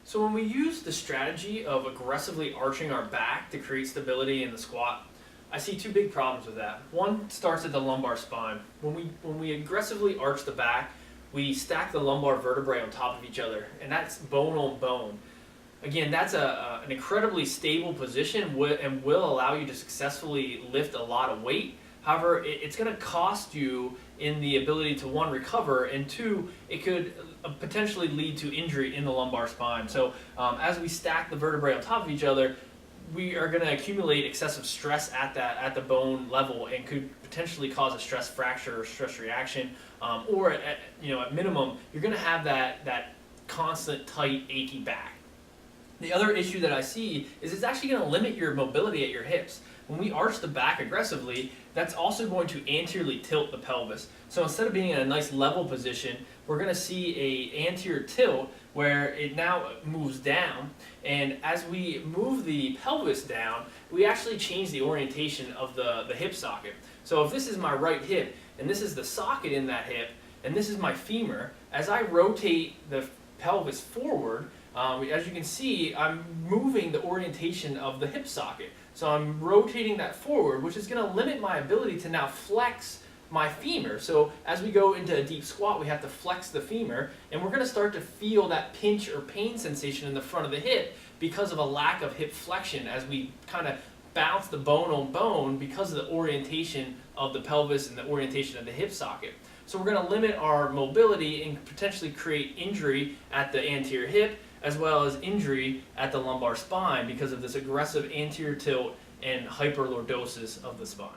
So when we use the strategy of aggressively arching our back to create stability in the squat, I see two big problems with that. One starts at the lumbar spine. When we aggressively arch the back, we stack the lumbar vertebrae on top of each other, and that's bone on bone. Again, that's an incredibly stable position and will allow you to successfully lift a lot of weight. However, it's going to cost you in the ability to, one, recover, and two, it could potentially lead to injury in the lumbar spine. So as we stack the vertebrae on top of each other, we are going to accumulate excessive stress at the bone level and could potentially cause a stress fracture or stress reaction, or at minimum, you're going to have that constant tight, achy back. The other issue that I see is it's actually going to limit your mobility at your hips. When we arch the back aggressively, that's also going to anteriorly tilt the pelvis. So instead of being in a nice level position, we're going to see an anterior tilt where it now moves down. And as we move the pelvis down, we actually change the orientation of the hip socket. So if this is my right hip, and this is the socket in that hip, and this is my femur, as I rotate the pelvis forward, as you can see, I'm moving the orientation of the hip socket. So I'm rotating that forward, which is going to limit my ability to now flex my femur. So as we go into a deep squat, we have to flex the femur, and we're going to start to feel that pinch or pain sensation in the front of the hip because of a lack of hip flexion as we kind of bounce the bone on bone because of the orientation of the pelvis and the orientation of the hip socket. So we're going to limit our mobility and potentially create injury at the anterior hip, as well as injury at the lumbar spine because of this aggressive anterior tilt and hyperlordosis of the spine.